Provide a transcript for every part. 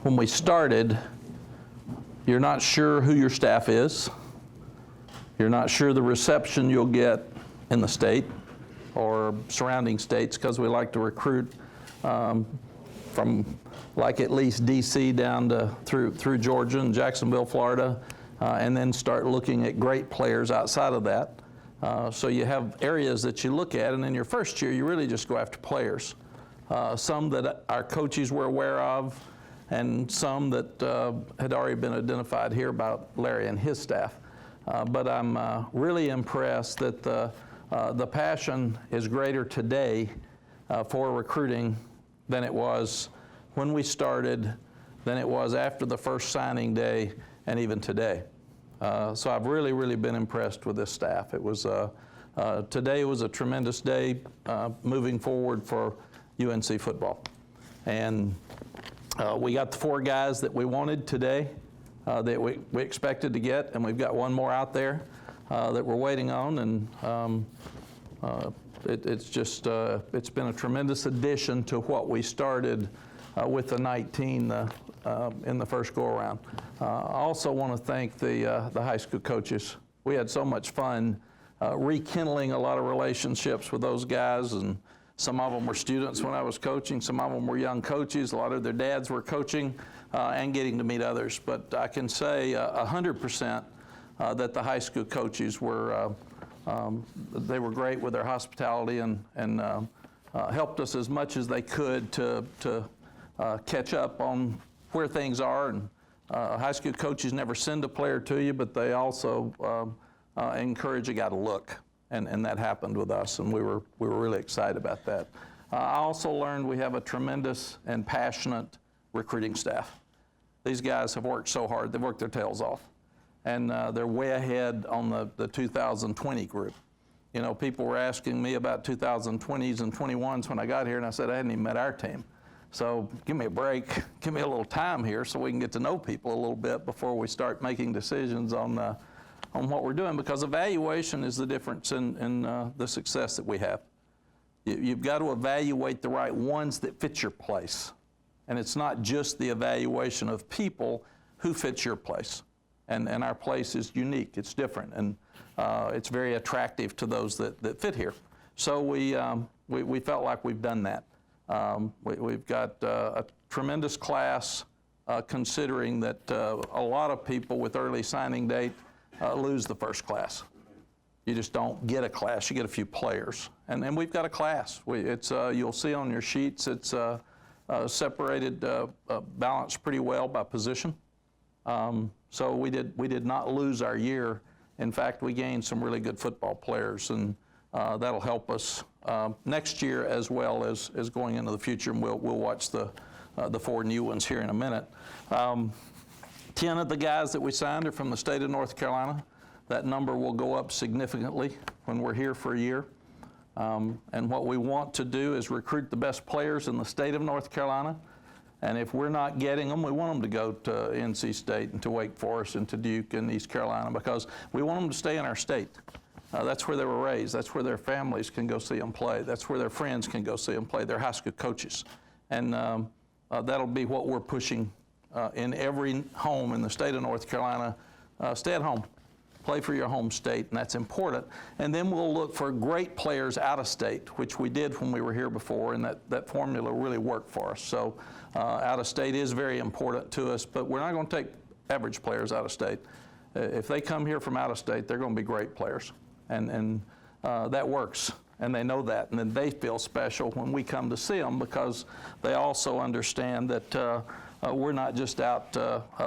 when we started, you're not sure who your staff is. You're not sure the reception you'll get in the state or surrounding states, because we like to recruit from like at least DC down to through Georgia and Jacksonville, Florida, and then start looking at great players outside of that. So you have areas that you look at, and in your first year you really just go after players. Some that our coaches were aware of, and some that had already been identified here about Larry and his staff. But I'm really impressed that the passion is greater today for recruiting than it was when we started, than it was after the first signing day, and even today. So I've really been impressed with this staff. It was today was a tremendous day moving forward for UNC football. And we got the 4 guys that we wanted today, that we expected to get, and we've got one more out there that we're waiting on. And it's been a tremendous addition to what we started with the 19 in the first go-around. I also want to thank the high school coaches. We had so much fun rekindling a lot of relationships with those guys, and some of them were students when I was coaching, some of them were young coaches, a lot of their dads were coaching, and getting to meet others. But I can say 100% that the high school coaches were they were great with their hospitality, and helped us as much as they could to catch up on where things are. And high school coaches never send a player to you, but they also encourage a guy to look, and that happened with us, and we were really excited about that. I also learned we have a tremendous and passionate recruiting staff. These guys have worked so hard; they've worked their tails off, and they're way ahead on the 2020 group. You know, people were asking me about 2020s and 21s when I got here, and I said I hadn't even met our team. So give me a break, give me a little time here so we can get to know people a little bit before we start making decisions on what we're doing, because evaluation is the difference in the success that we have. You've got to evaluate the right ones that fit your place. And it's not just the evaluation of people who fits your place. And our place is unique, it's different, and it's very attractive to those that fit here. So we felt like we've done that. We've got a tremendous class, considering that a lot of people with early signing date lose the first class. You just don't get a class, you get a few players. And we've got a class. You'll see on your sheets, it's separated, balanced pretty well by position. So we did not lose our year. In fact, we gained some really good football players, and that'll help us next year as well as going into the future, and we'll watch the 4 new ones here in a minute. 10 of the guys that we signed are from the state of North Carolina. That number will go up significantly when we're here for a year. And what we want to do is recruit the best players in the state of North Carolina. And if we're not getting them, we want them to go to NC State and to Wake Forest and to Duke and East Carolina, because we want them to stay in our state. That's where they were raised. That's where their families can go see them play. That's where their friends can go see them play, their high school coaches. And that'll be what we're pushing in every home in the state of North Carolina. Stay at home. Play for your home state, and that's important. And then we'll look for great players out of state, which we did when we were here before, and that formula really worked for us. So out of state is very important to us, but we're not going to take average players out of state. If they come here from out of state, they're going to be great players. And that works, and they know that, and then they feel special when we come to see them, because they also understand that we're not just out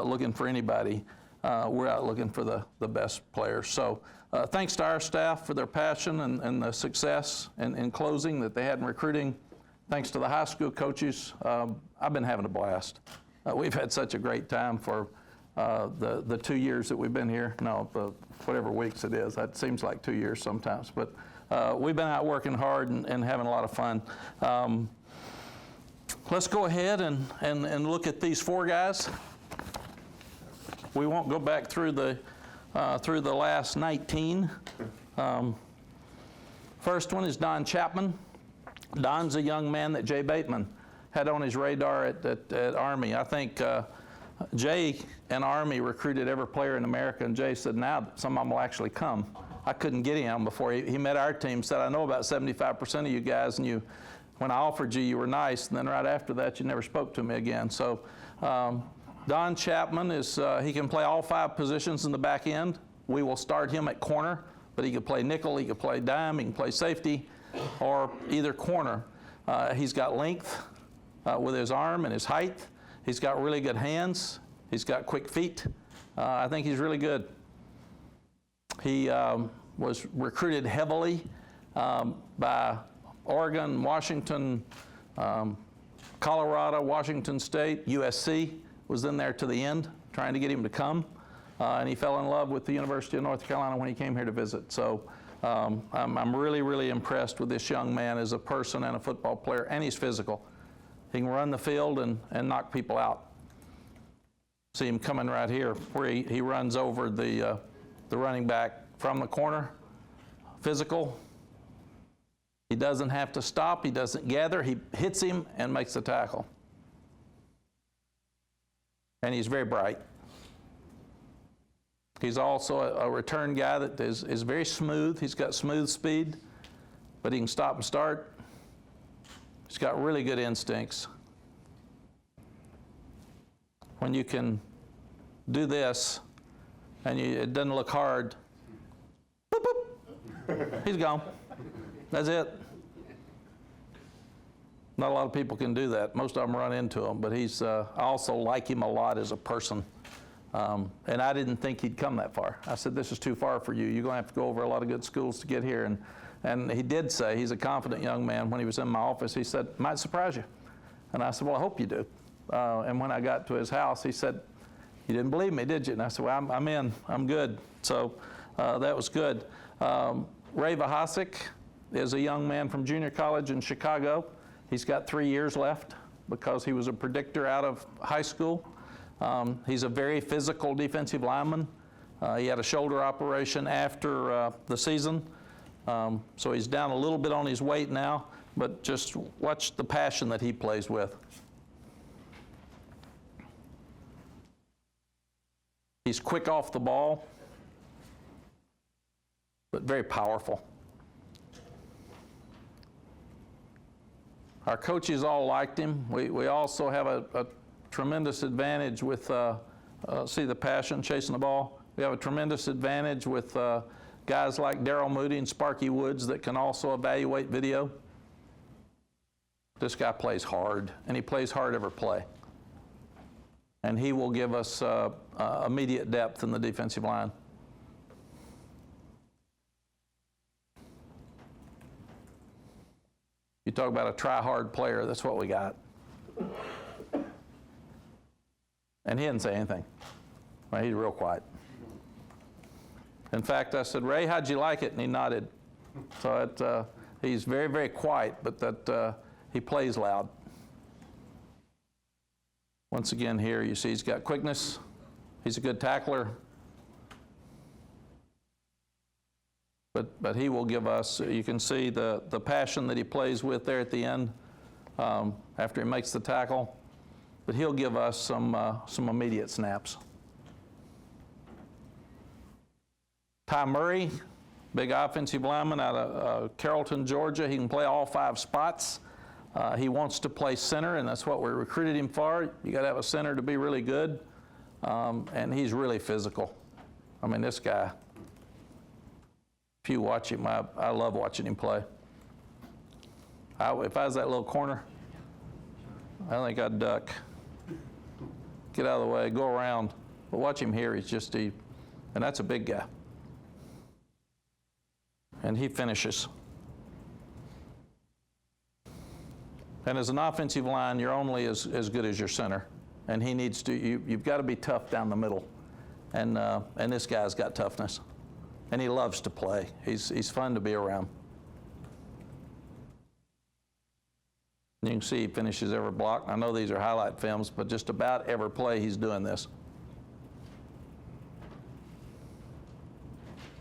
looking for anybody. We're out looking for the best players. So thanks to our staff for their passion and the success in closing that they had in recruiting. Thanks to the high school coaches. I've been having a blast. We've had such a great time for the 2 years that we've been here. No, whatever weeks it is. That seems like 2 years sometimes. But we've been out working hard and having a lot of fun. Let's go ahead and look at these 4 guys. We won't go back through the last 19. First one is Don Chapman. Don's a young man that Jay Bateman had on his radar at Army. I think Jay and Army recruited every player in America, and Jay said, now some of them will actually come. I couldn't get him before he met our team, said, I know about 75% of you guys, and when I offered you, you were nice, and then right after that, you never spoke to me again. So Don Chapman he can play all 5 positions in the back end. We will start him at corner, but he could play nickel, he could play dime, he can play safety, or either corner. He's got length with his arm and his height. He's got really good hands. He's got quick feet. I think he's really good. He was recruited heavily by Oregon, Washington, Colorado, Washington State, USC was in there to the end, trying to get him to come. And he fell in love with the University of North Carolina when he came here to visit. So I'm really, really impressed with this young man as a person and a football player, and he's physical. He can run the field and knock people out. See him coming right here, where he runs over the running back from the corner. Physical. He doesn't have to stop. He doesn't gather. He hits him and makes the tackle. And he's very bright. He's also a return guy that is very smooth. He's got smooth speed, but he can stop and start. He's got really good instincts. When you can do this and it doesn't look hard, boop, boop, he's gone. That's it. Not a lot of people can do that. Most of them run into him, but I also like him a lot as a person. And I didn't think he'd come that far. I said, this is too far for you. You're going to have to go over a lot of good schools to get here. And he did say, he's a confident young man. When he was in my office, he said, might surprise you. And I said, well, I hope you do. And when I got to his house, he said, you didn't believe me, did you? And I said, well, I'm in. I'm good. So that was good. Ray Vahasik is a young man from junior college in Chicago. He's got 3 years left because he was a predictor out of high school. He's a very physical defensive lineman. He had a shoulder operation after the season. So he's down a little bit on his weight now, but just watch the passion that he plays with. He's quick off the ball, but very powerful. Our coaches all liked him. We also have a tremendous advantage with, see the passion, chasing the ball. We have a tremendous advantage with guys like Darryl Moody and Sparky Woods that can also evaluate video. This guy plays hard, and he plays hard every play. And he will give us immediate depth in the defensive line. You talk about a try-hard player, that's what we got. And he didn't say anything. Well, he's real quiet. In fact, I said, Ray, how'd you like it? And he nodded. So he's very, very quiet, but that he plays loud. Once again here, you see he's got quickness. He's a good tackler. But he will give us, you can see the passion that he plays with there at the end after he makes the tackle. But he'll give us some immediate snaps. Ty Murray, big offensive lineman out of Carrollton, Georgia. He can play all 5 spots. He wants to play center, and that's what we recruited him for. You got to have a center to be really good. And he's really physical. I mean, this guy, if you watch him, I love watching him play. If I was that little corner, I think I'd duck. Get out of the way, go around. But watch him here, and that's a big guy. And he finishes. And as an offensive line, you're only as good as your center. And he needs to, you've got to be tough down the middle. And this guy's got toughness. And he loves to play. He's fun to be around. You can see he finishes every block. I know these are highlight films, but just about every play he's doing this.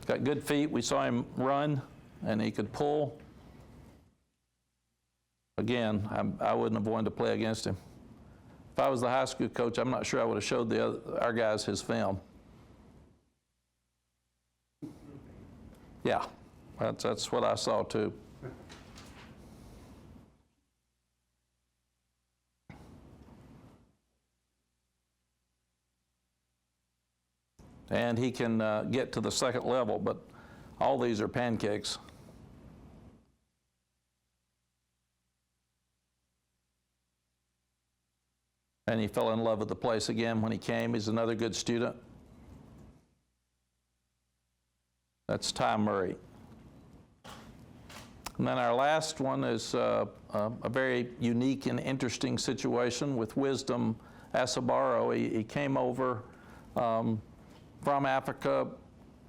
Got good feet. We saw him run, and he could pull. Again, I wouldn't have wanted to play against him. If I was the high school coach, I'm not sure I would have showed our guys his film. Yeah, that's what I saw too. And he can get to the second level, but all these are pancakes. And he fell in love with the place again when he came. He's another good student. That's Ty Murray. And then our last one is a very unique and interesting situation with Wisdom Asabaro. He came over from Africa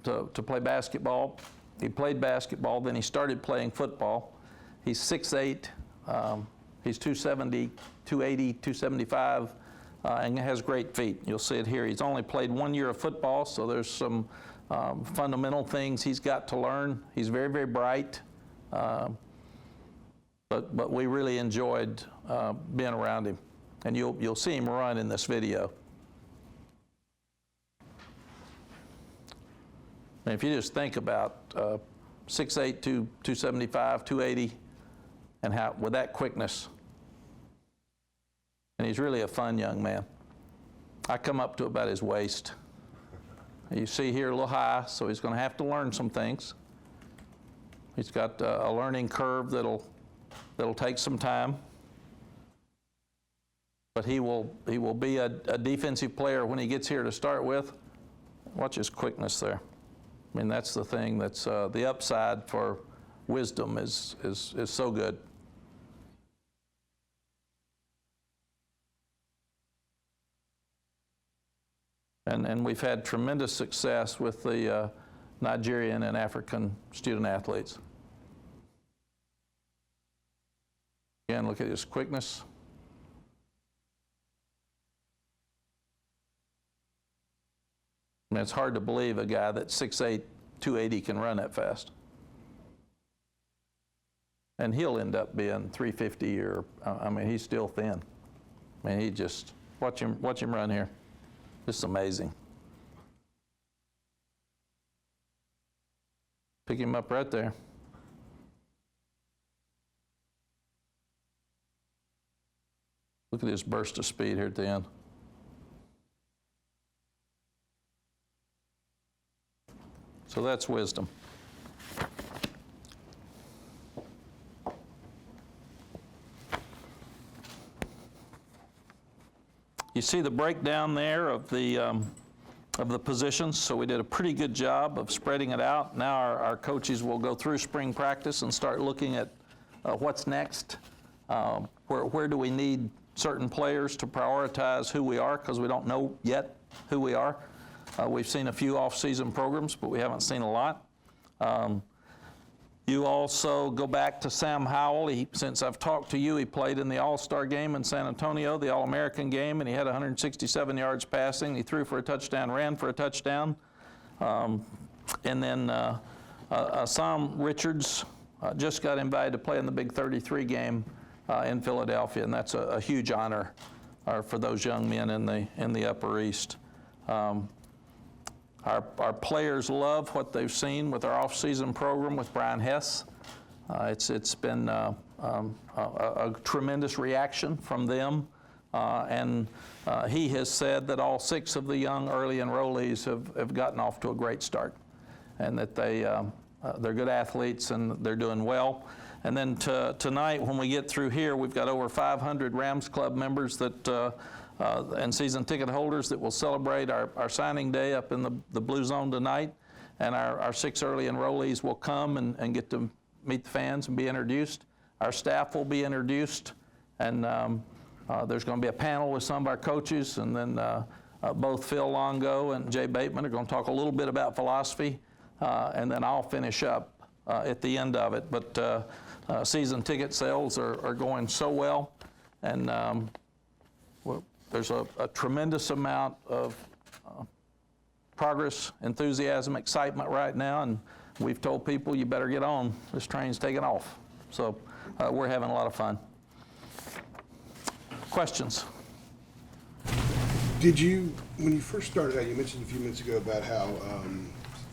to play basketball. He played basketball, then he started playing football. He's 6'8", he's 270, 280, 275, and has great feet. You'll see it here. He's only played 1 year of football, so there's some fundamental things he's got to learn. He's very, very bright, but we really enjoyed being around him. And you'll see him run in this video. And if you just think about 6'8", 275, 280, and how with that quickness, and he's really a fun young man. I come up to about his waist. You see here a little high, so he's going to have to learn some things. He's got a learning curve that'll take some time, but he will be a defensive player when he gets here to start with. Watch his quickness there. I mean, that's the thing that's the upside for Wisdom is so good. And we've had tremendous success with the Nigerian and African student athletes. Again, look at his quickness. I mean, it's hard to believe a guy that's 6'8", 280 can run that fast. And he'll end up being 350 or, I mean, he's still thin. I mean, he just, watch him run here. It's amazing. Pick him up right there. Look at this burst of speed here at the end. So that's Wisdom. You see the breakdown there of the positions. So we did a pretty good job of spreading it out. Now our coaches will go through spring practice and start looking at what's next. Where do we need certain players to prioritize who we are, because we don't know yet who we are. We've seen a few off-season programs, but we haven't seen a lot. You also go back to Sam Howell. Since I've talked to you, he played in the All-Star game in San Antonio, the All-American game, and he had 167 yards passing. He threw for a touchdown, ran for a touchdown. And then Sam Richards just got invited to play in the Big 33 game in Philadelphia, and that's a huge honor for those young men in the Upper East. Our players love what they've seen with our off-season program with Brian Hess. It's been a tremendous reaction from them, and he has said that all 6 of the young early enrollees have gotten off to a great start, and that they're good athletes and they're doing well. And then tonight, when we get through here, we've got over 500 Rams Club members that and season ticket holders that will celebrate our signing day up in the Blue Zone tonight. And our 6 early enrollees will come and get to meet the fans and be introduced. Our staff will be introduced, and there's going to be a panel with some of our coaches, and then both Phil Longo and Jay Bateman are going to talk a little bit about philosophy, and then I'll finish up at the end of it. But season ticket sales are going so well, and there's a tremendous amount of progress, enthusiasm, excitement right now, and we've told people you better get on. This train's taking off. So we're having a lot of fun. Questions? Did you, when you first started out, you mentioned a few minutes ago about how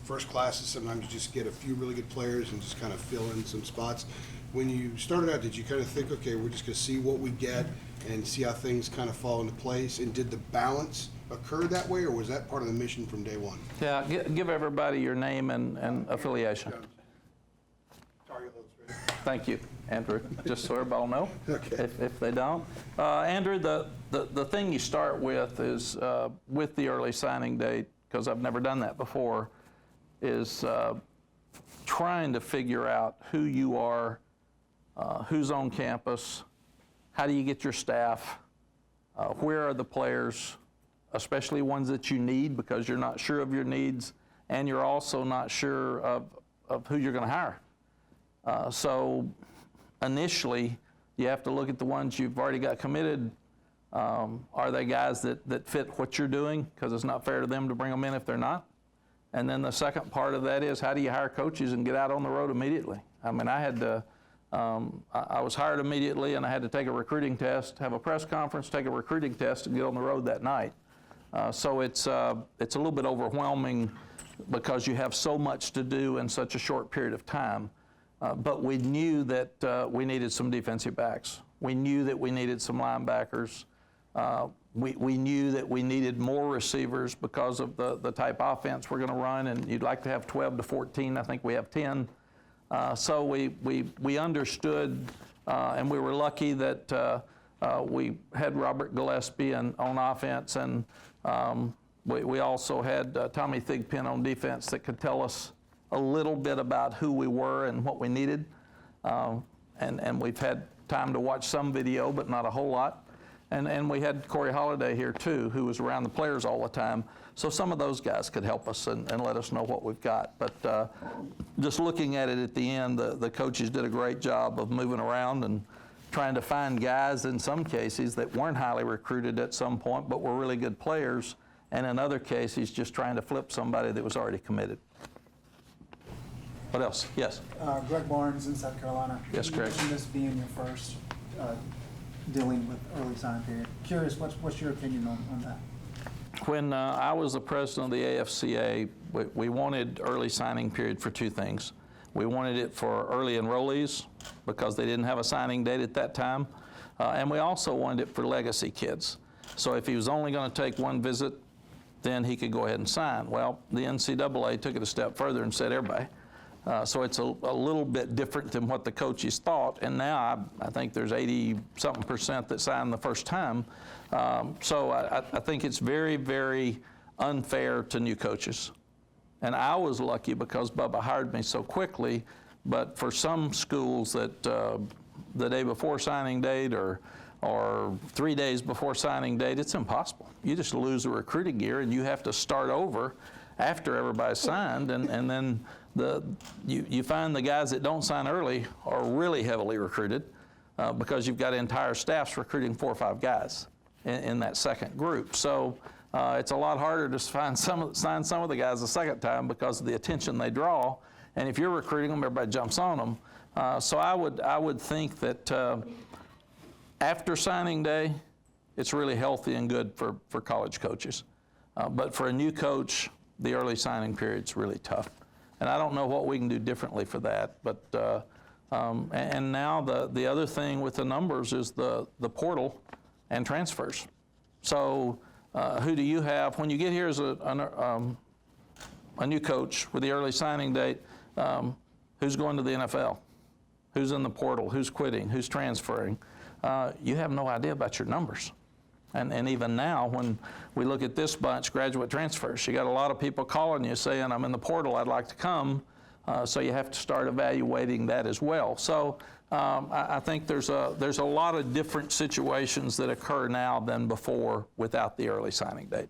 first classes, sometimes you just get a few really good players and just kind of fill in some spots. When you started out, did you kind of think, okay, we're just going to see what we get and see how things kind of fall into place? And did the balance occur that way, or was that part of the mission from day one? Yeah, give everybody your name and affiliation. Thank you, Andrew. Just so everybody will know, Okay. if they don't. Andrew, the thing you start with is, with the early signing date, because I've never done that before, is trying to figure out who you are, who's on campus, how do you get your staff, where are the players, especially ones that you need because you're not sure of your needs, and you're also not sure of who you're going to hire. So initially, you have to look at the ones you've already got committed. Are they guys that fit what you're doing? Because it's not fair to them to bring them in if they're not. And then the second part of that is, how do you hire coaches and get out on the road immediately? I mean, I had to, I was hired immediately, and I had to take a recruiting test, have a press conference, take a recruiting test, and get on the road that night. So it's a little bit overwhelming because you have so much to do in such a short period of time. But we knew that we needed some defensive backs. We knew that we needed some linebackers. We knew that we needed more receivers because of the type offense we're going to run, and you'd like to have 12 to 14. I think we have 10. So we understood, and we were lucky that we had Robert Gillespie on offense, and we also had Tommy Thigpen on defense that could tell us a little bit about who we were and what we needed. And we've had time to watch some video, but not a whole lot. And we had Corey Holliday here too, who was around the players all the time. So some of those guys could help us and let us know what we've got. But just looking at it at the end, the coaches did a great job of moving around and trying to find guys in some cases that weren't highly recruited at some point, but were really good players. And in other cases, just trying to flip somebody that was already committed. What else? Yes? Greg Barnes in South Carolina. Yes, Greg. You mentioned this being your first dealing with early signing period. Curious, what's your opinion on that? When I was the president of the AFCA, we wanted early signing period for two things. We wanted it for early enrollees because they didn't have a signing date at that time. And we also wanted it for legacy kids. So if he was only going to take one visit, then he could go ahead and sign. Well, the NCAA took it a step further and said everybody. So it's a little bit different than what the coaches thought, and now I think there's 80-something% that signed the first time. So I think it's very, very unfair to new coaches. And I was lucky because Bubba hired me so quickly, but for some schools that the day before signing date or 3 days before signing date, it's impossible. You just lose the recruiting gear and you have to start over after everybody's signed, and then you find the guys that don't sign early are really heavily recruited because you've got entire staffs recruiting 4 or 5 guys in that second group. So it's a lot harder to sign some of the guys the second time because of the attention they draw. And if you're recruiting them, everybody jumps on them. So I would think that after signing day, it's really healthy and good for college coaches. But for a new coach, the early signing period's really tough. And I don't know what we can do differently for that. But and now the other thing with the numbers is the portal and transfers. So who do you have when you get here as a new coach with the early signing date? Who's going to the NFL? Who's in the portal? Who's quitting? Who's transferring? You have no idea about your numbers. And even now, when we look at this bunch, graduate transfers, you got a lot of people calling you saying, I'm in the portal, I'd like to come. So you have to start evaluating that as well. So I think there's a lot of different situations that occur now than before without the early signing date.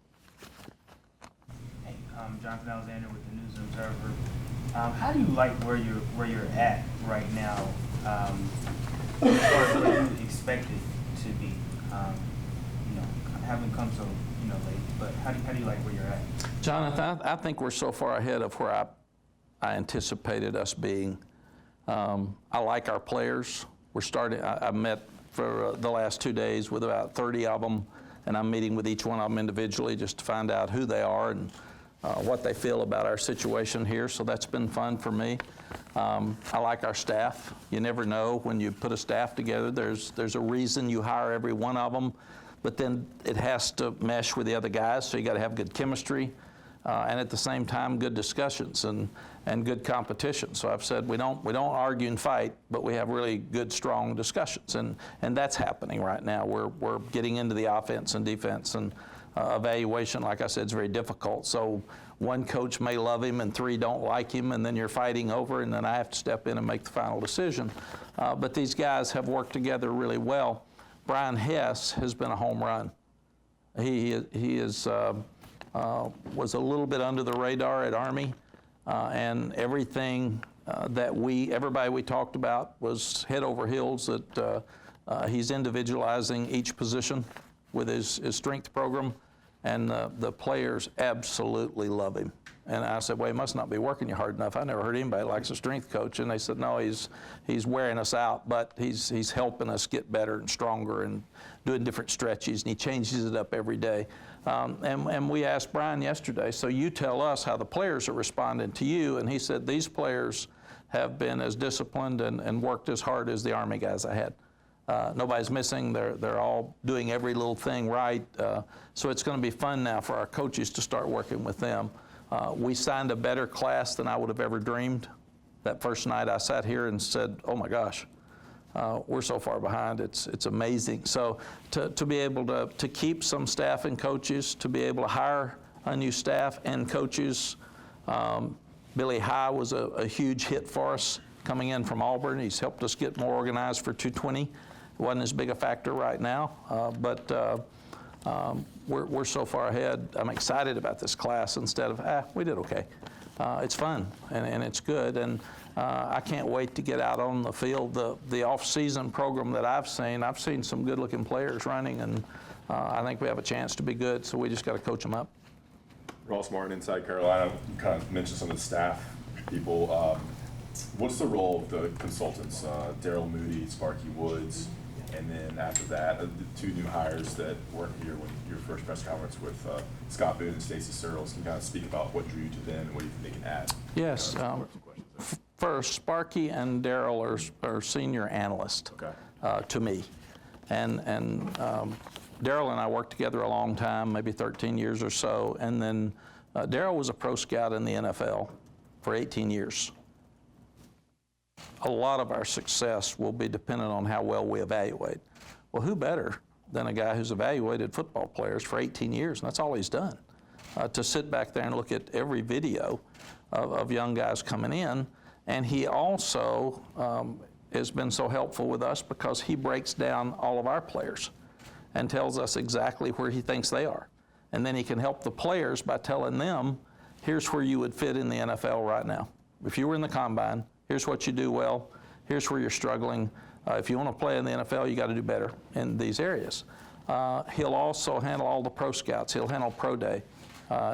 Hey, Jonathan Alexander with the News Observer. How do you like where you're at right now, as far as what you expected to be? Haven't come so late, but how do you like where you're at? Jonathan, I think we're so far ahead of where I anticipated us being. I like our players. We're starting. I met for the last 2 days with about 30 of them, and I'm meeting with each one of them individually just to find out who they are and what they feel about our situation here. So that's been fun for me. I like our staff. You never know when you put a staff together. There's a reason you hire every one of them, but then it has to mesh with the other guys. So you got to have good chemistry, and at the same time, good discussions and good competition. So I've said we don't argue and fight, but we have really good, strong discussions, and that's happening right now. We're getting into the offense and defense, and evaluation, like I said, is very difficult. So one coach may love him and 3 don't like him, and then you're fighting over, and then I have to step in and make the final decision. But these guys have worked together really well. Brian Hess has been a home run. He is was a little bit under the radar at Army, and everything everybody we talked about was head over heels that he's individualizing each position with his strength program, and the players absolutely love him. And I said, well, he must not be working you hard enough. I never heard anybody likes a strength coach. And they said, no, he's wearing us out, but he's helping us get better and stronger and doing different stretches, and he changes it up every day. And we asked Brian yesterday, so you tell us how the players are responding to you. And he said, these players have been as disciplined and worked as hard as the Army guys I had. Nobody's missing. They're all doing every little thing right. So it's going to be fun now for our coaches to start working with them. We signed a better class than I would have ever dreamed. That first night I sat here and said, oh my gosh, we're so far behind. It's amazing. So to be able to keep some staff and coaches, to be able to hire a new staff and coaches. Billy High was a huge hit for us coming in from Auburn. He's helped us get more organized for 220. It wasn't as big a factor right now, but we're so far ahead. I'm excited about this class instead of, we did okay. It's fun and it's good, and I can't wait to get out on the field. The off-season program that I've seen some good-looking players running, and I think we have a chance to be good, so we just got to coach them up. Ross Martin, Inside Carolina, you kind of mentioned some of the staff people. What's the role of the consultants, Daryl Moody, Sparky Woods, and then after that, the 2 new hires that weren't here when your first press conference with Scott Boone and Stacey Searles? Can you kind of speak about what drew you to them and what do you think they can add? Yes. First, Sparky and Daryl are senior analysts to me. And Daryl and I worked together a long time, maybe 13 years or so. And then Daryl was a pro scout in the NFL for 18 years. A lot of our success will be dependent on how well we evaluate. Well, who better than a guy who's evaluated football players for 18 years, and that's all he's done, to sit back there and look at every video of young guys coming in. And he also has been so helpful with us because he breaks down all of our players and tells us exactly where he thinks they are. And then he can help the players by telling them, here's where you would fit in the NFL right now. If you were in the combine, here's what you do well, here's where you're struggling. If you want to play in the NFL, you got to do better in these areas. He'll also handle all the pro scouts. He'll handle pro day.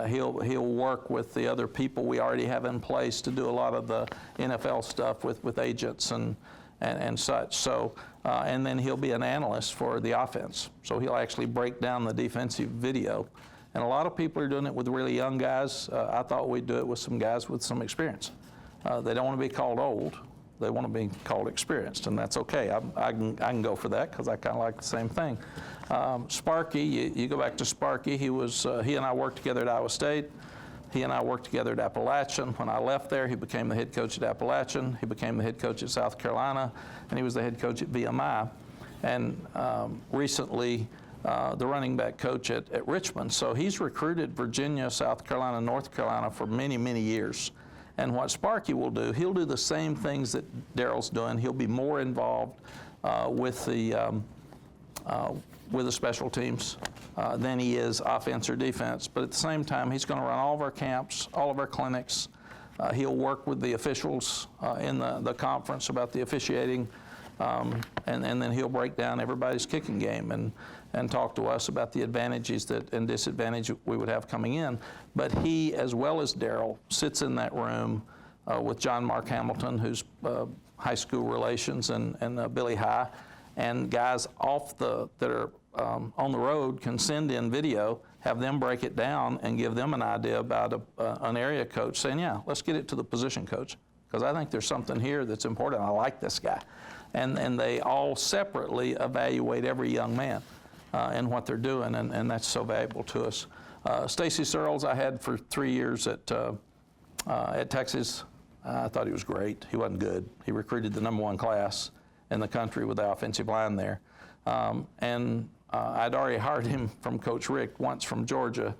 He'll work with the other people we already have in place to do a lot of the NFL stuff with agents and such. So, and then he'll be an analyst for the offense. So he'll actually break down the defensive video. And a lot of people are doing it with really young guys. I thought we'd do it with some guys with some experience. They don't want to be called old. They want to be called experienced, and that's okay. I can go for that because I kind of like the same thing. Sparky, you go back to Sparky. He and I worked together at Iowa State. He and I worked together at Appalachian. When I left there, he became the head coach at Appalachian. He became the head coach at South Carolina, and he was the head coach at VMI. And recently, the running back coach at Richmond. So he's recruited Virginia, South Carolina, North Carolina for many, many years. And what Sparky will do, he'll do the same things that Daryl's doing. He'll be more involved with the special teams than he is offense or defense. But at the same time, he's going to run all of our camps, all of our clinics. He'll work with the officials in the conference about the officiating, and then he'll break down everybody's kicking game and talk to us about the advantages and disadvantages we would have coming in. But he, as well as Daryl, sits in that room with John Mark Hamilton, who's high school relations, and Billy High, and guys that are on the road can send in video, have them break it down, and give them an idea about an area coach saying, yeah, let's get it to the position coach, because I think there's something here that's important. I like this guy. And they all separately evaluate every young man and what they're doing, and that's so valuable to us. Stacy Searles I had for 3 years at Texas. I thought he was great. He wasn't good. He recruited the #1 class in the country with the offensive line there. I'd already hired him from Coach Rick once from Georgia.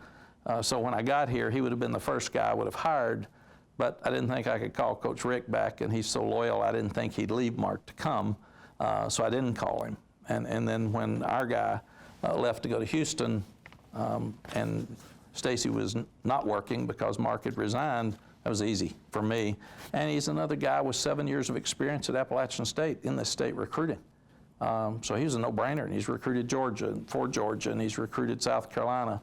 So when I got here, he would have been the first guy I would have hired, but I didn't think I could call Coach Rick back, and he's so loyal, I didn't think he'd leave Mark to come, so I didn't call him. And then when our guy left to go to Houston, and Stacy was not working because Mark had resigned, that was easy for me. And he's another guy with 7 years of experience at Appalachian State in this state recruiting. So he was a no-brainer, and he's recruited Georgia for Georgia, and he's recruited South Carolina.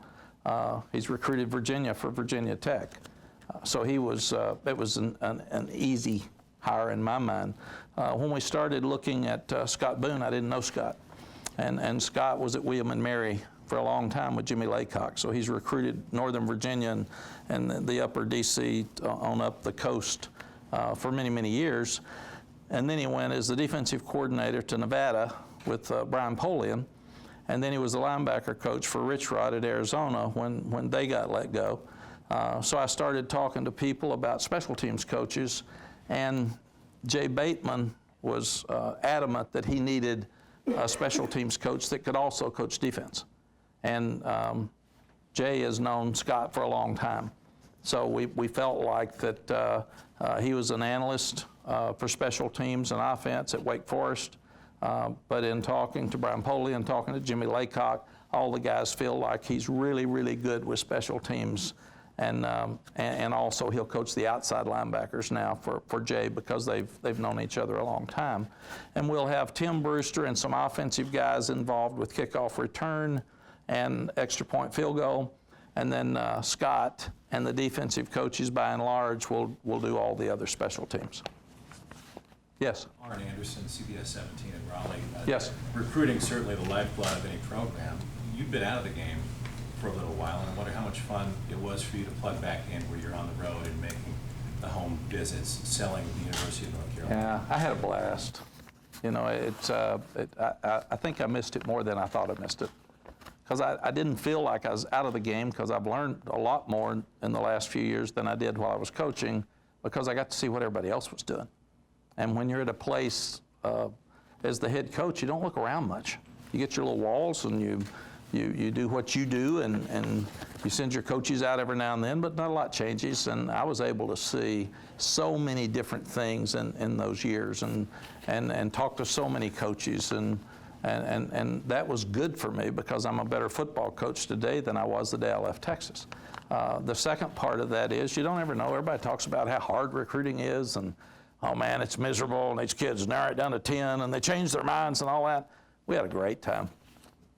He's recruited Virginia for Virginia Tech. So he was, it was an easy hire in my mind. When we started looking at Scott Boone, I didn't know Scott. And Scott was at William and Mary for a long time with Jimmy Laycock. So he's recruited Northern Virginia and the upper DC on up the coast for many, many years. And then he went as the defensive coordinator to Nevada with Brian Polian. And then he was the linebacker coach for Rich Rod at Arizona when they got let go. So I started talking to people about special teams coaches, and Jay Bateman was adamant that he needed a special teams coach that could also coach defense. And Jay has known Scott for a long time. So we felt like that he was an analyst for special teams and offense at Wake Forest. But in talking to Brian Poley and talking to Jimmy Laycock, all the guys feel like he's really, really good with special teams. And also he'll coach the outside linebackers now for Jay, because they've known each other a long time. And we'll have Tim Brewster and some offensive guys involved with kickoff return and extra point field goal. And then Scott and the defensive coaches, by and large, will do all the other special teams. Yes? Arn Anderson, CBS 17 in Raleigh. Yes. Recruiting certainly the lifeblood of any program. You've been out of the game for a little while, and I wonder how much fun it was for you to plug back in where you're on the road and making the home visits, selling the University of North Carolina. Yeah, I had a blast. You know, I think I missed it more than I thought I missed it. Because I didn't feel like I was out of the game, because I've learned a lot more in the last few years than I did while I was coaching, because I got to see what everybody else was doing. And when you're at a place as the head coach, you don't look around much. You get your little walls, and you do what you do, and you send your coaches out every now and then, but not a lot changes. And I was able to see so many different things in those years, and talk to so many coaches, and that was good for me, because I'm a better football coach today than I was the day I left Texas. The second part of that is you don't ever know. Everybody talks about how hard recruiting is, and oh man, it's miserable, and these kids narrow it down to 10, and they change their minds and all that. We had a great time.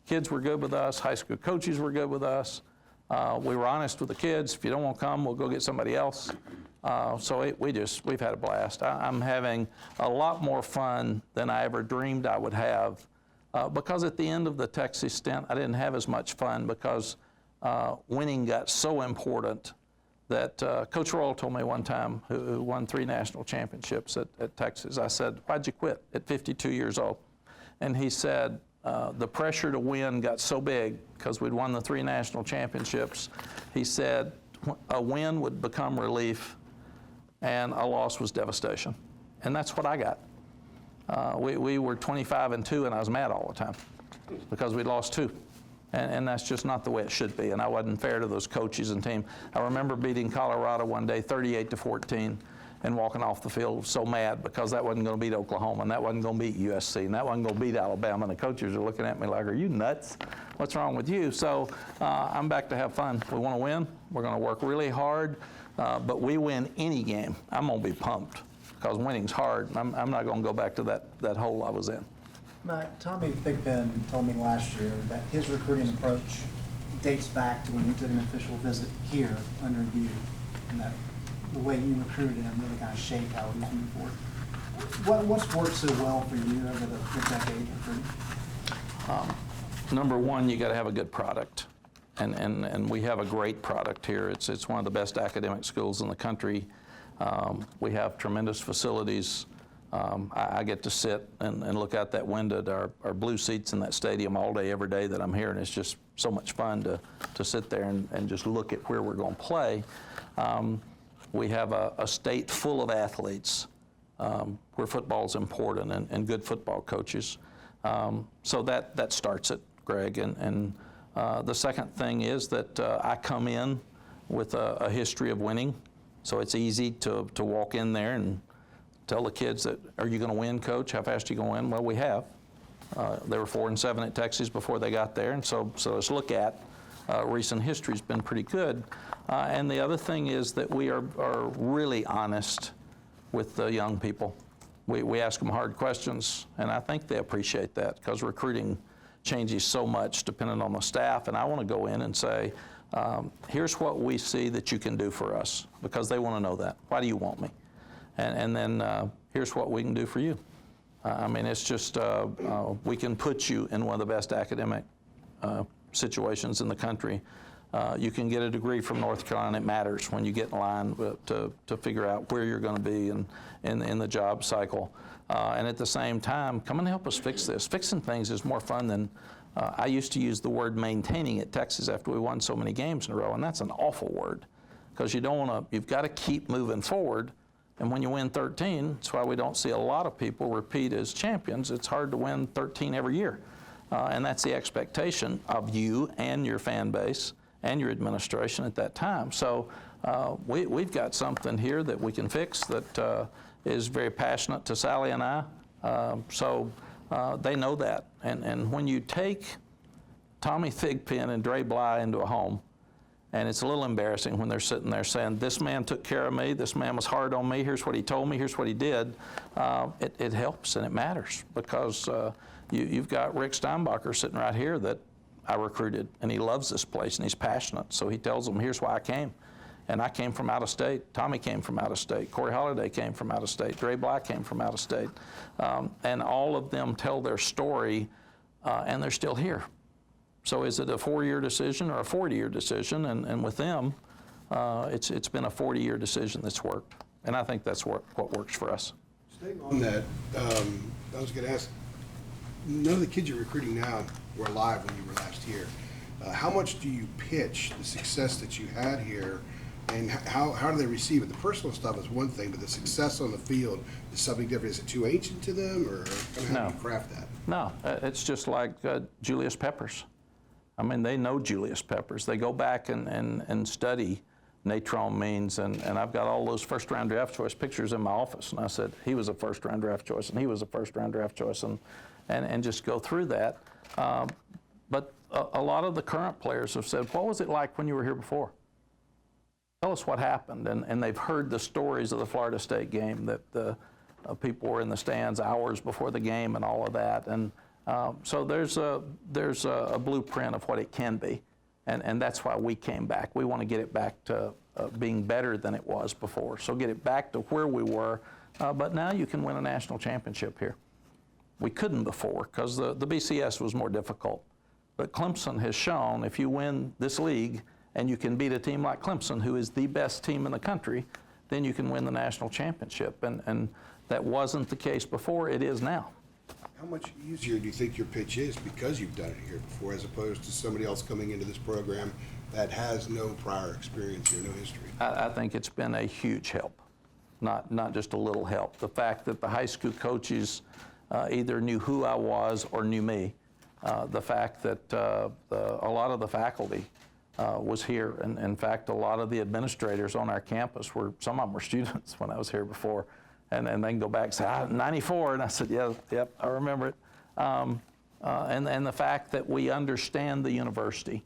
Kids were good with us. High school coaches were good with us. We were honest with the kids. If you don't want to come, we'll go get somebody else. So we've had a blast. I'm having a lot more fun than I ever dreamed I would have, because at the end of the Texas stint, I didn't have as much fun, because winning got so important that Coach Royal told me one time, who won 3 national championships at Texas, I said, "Why'd you quit at 52 years old?" And he said, the pressure to win got so big, because we'd won the 3 national championships. He said a win would become relief, and a loss was devastation. And that's what I got. We were 25-2, and I was mad all the time, because we lost 2. And that's just not the way it should be. And I wasn't fair to those coaches and team. I remember beating Colorado one day, 38-14, and walking off the field so mad, because that wasn't going to beat Oklahoma, and that wasn't going to beat USC, and that wasn't going to beat Alabama. And the coaches are looking at me like, "Are you nuts? What's wrong with you?" So I'm back to have fun. We want to win. We're going to work really hard. But we win any game, I'm going to be pumped, because winning's hard. I'm not going to go back to that hole I was in. Matt, Tommy Big Ben told me last year that his recruiting approach dates back to when you did an official visit here under you, and that the way you recruited him really kind of shaped how he was moving forward. What's worked so well for you over the decade recruiting? Number one, you got to have a good product. And we have a great product here. It's one of the best academic schools in the country. We have tremendous facilities. I get to sit and look out that window at our blue seats in that stadium all day, every day that I'm here, and it's just so much fun to sit there and just look at where we're going to play. We have a state full of athletes where football's important and good football coaches. So that starts it, Greg. And the second thing is that I come in with a history of winning, so it's easy to walk in there and tell the kids that, are you going to win, Coach? How fast are you going to win? Well, we have. They were 4-7 at Texas before they got there, and so let's look at recent history's been pretty good. And the other thing is that we are really honest with the young people. We ask them hard questions, and I think they appreciate that because recruiting changes so much depending on the staff, and I want to go in and say, here's what we see that you can do for us, because they want to know that. Why do you want me? And then here's what we can do for you. I mean, it's just, we can put you in one of the best academic situations in the country. You can get a degree from North Carolina. It matters when you get in line to figure out where you're going to be in the job cycle. And at the same time, come and help us fix this. Fixing things is more fun than, I used to use the word maintaining at Texas after we won so many games in a row, and that's an awful word because you don't want to, you've got to keep moving forward. And when you win 13, that's why we don't see a lot of people repeat as champions. It's hard to win 13 every year. And that's the expectation of you and your fan base and your administration at that time. So we've got something here that we can fix that is very passionate to Sally and I. So they know that. And when you take Tommy Thigpen and Dre Bly into a home, and it's a little embarrassing when they're sitting there saying, this man took care of me, this man was hard on me, here's what he told me, here's what he did. It helps and it matters because you've got Rick Steinbacher sitting right here that I recruited, and he loves this place and he's passionate. So he tells them, here's why I came. And I came from out of state. Tommy came from out of state. Corey Holliday came from out of state. Dre Bly came from out of state. And all of them tell their story, and they're still here. So is it a 4-year decision or a 40-year decision? And with them, it's been a 40-year decision that's worked. And I think that's what works for us. Staying on that, I was going to ask, none of the kids you're recruiting now were alive when you were last here. How much do you pitch the success that you had here, and how do they receive it? The personal stuff is one thing, but the success on the field is something different. Is it too ancient to them, or how do you craft that? No, it's just like Julius Peppers. I mean, they know Julius Peppers. They go back and study natron means, and I've got all those first-round draft choice pictures in my office, and I said, he was a first-round draft choice, and he was a first-round draft choice, and just go through that. But a lot of the current players have said, what was it like when you were here before? Tell us what happened, and they've heard the stories of the Florida State game, that the people were in the stands hours before the game and all of that, and so there's a blueprint of what it can be, and that's why we came back. We want to get it back to being better than it was before, so get it back to where we were, but now you can win a national championship here. We couldn't before because the BCS was more difficult, but Clemson has shown if you win this league and you can beat a team like Clemson, who is the best team in the country, then you can win the national championship, and that wasn't the case before. It is now. How much easier do you think your pitch is because you've done it here before, as opposed to somebody else coming into this program that has no prior experience here, no history? I think it's been a huge help, not just a little help. The fact that the high school coaches either knew who I was or knew me, the fact that a lot of the faculty was here, and in fact, a lot of the administrators on our campus some of them were students when I was here before. And they can go back and say, 94, and I said, yep, I remember it. And the fact that we understand the university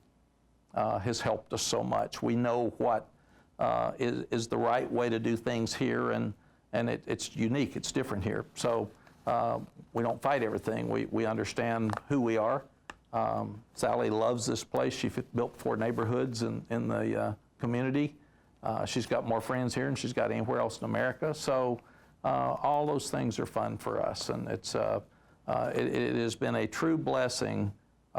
has helped us so much. We know what is the right way to do things here, and it's unique, it's different here. So we don't fight everything. We understand who we are. Sally loves this place. She built 4 neighborhoods in the community. She's got more friends here than she's got anywhere else in America. So all those things are fun for us, and it has been a true blessing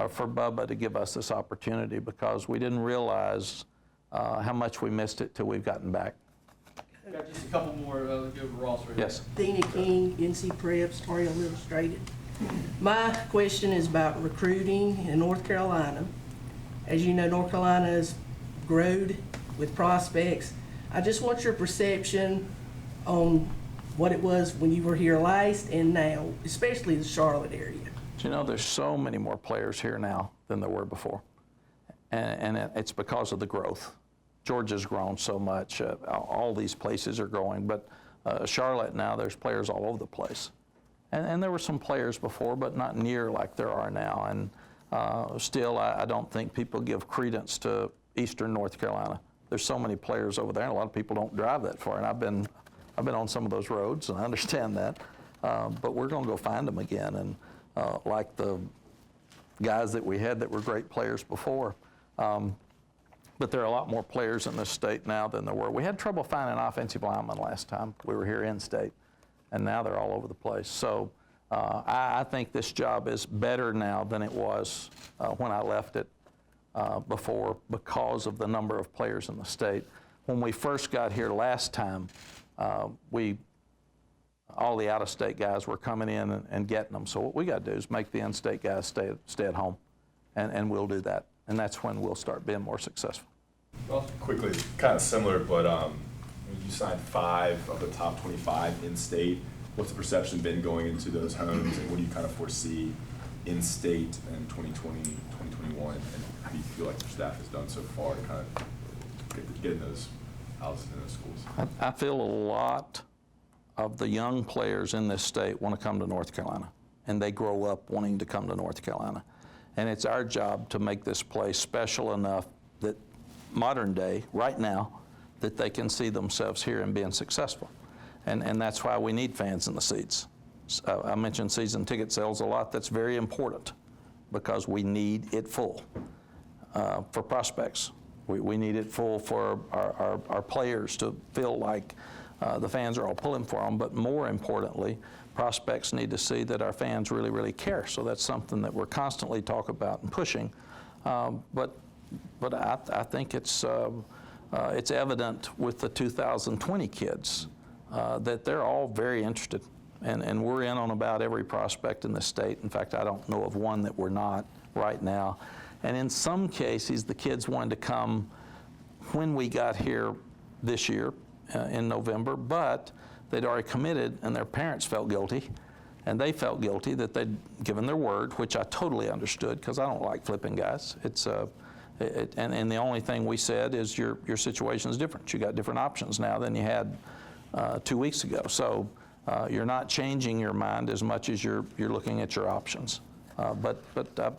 for Bubba to give us this opportunity, because we didn't realize how much we missed it till we've gotten back. Got just a couple more, go to Ross right Yes. Dina King, NC Prep, Star Illustrated. My question is about recruiting in North Carolina. As you know, North Carolina has grown with prospects. I just want your perception on what it was when you were here last and now, especially the Charlotte area. You know, there's so many more players here now than there were before, and it's because of the growth. Georgia's grown so much. All these places are growing, but Charlotte now, there's players all over the place. And there were some players before, but not near like there are now. And still, I don't think people give credence to Eastern North Carolina. There's so many players over there, and a lot of people don't drive that far. And I've been on some of those roads, and I understand that. But we're going to go find them again. And like the guys that we had that were great players before. But there are a lot more players in this state now than there were. We had trouble finding offensive linemen last time we were here in state, and now they're all over the place. So I think this job is better now than it was when I left it before, because of the number of players in the state. When we first got here last time, all the out-of-state guys were coming in and getting them. So what we got to do is make the in-state guys stay at home, and we'll do that. And that's when we'll start being more successful. Ross? Quickly, kind of similar, but you signed 5 of the top 25 in-state. What's the perception been going into those homes, and what do you kind of foresee in-state in 2020, 2021, and how do you feel like your staff has done so far to kind of get in those houses and those schools? I feel a lot of the young players in this state want to come to North Carolina, and they grow up wanting to come to North Carolina. And it's our job to make this place special enough that modern day, right now, that they can see themselves here and being successful. And that's why we need fans in the seats. I mentioned season ticket sales a lot. That's very important, because we need it full for prospects. We need it full for our players to feel like the fans are all pulling for them. But more importantly, prospects need to see that our fans really, really care. So that's something that we're constantly talking about and pushing. But I think it's evident with the 2020 kids that they're all very interested. And we're in on about every prospect in the state. In fact, I don't know of one that we're not right now. And in some cases, the kids wanted to come when we got here this year in November, but they'd already committed, and their parents felt guilty, and they felt guilty that they'd given their word, which I totally understood, because I don't like flipping guys. And the only thing we said is your situation is different. You got different options now than you had 2 weeks ago. So you're not changing your mind as much as you're looking at your options. But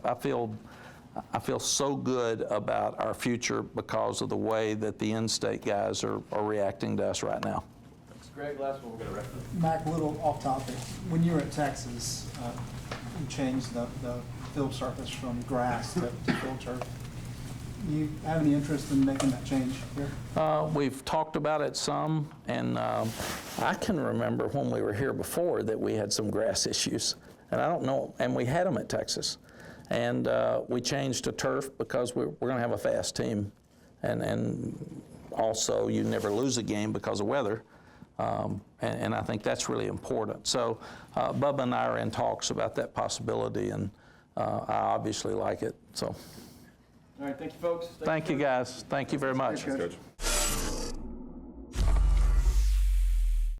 I feel so good about our future because of the way that the in-state guys are reacting to us right now. Thanks, Greg. Last one, we're going to wrap up. Mack, a little off topic. When you were at Texas, you changed the field surface from grass to field turf. You have any interest in making that change here? We've talked about it some, and I can remember when we were here before that we had some grass issues, and I don't know, and we had them at Texas. And we changed to turf because we're going to have a fast team, and also you never lose a game because of weather, and I think that's really important. So Bubba and I are in talks about that possibility, and I obviously like it. So. All right, thank you, folks. Thank you, guys. Thank you very much. Coach.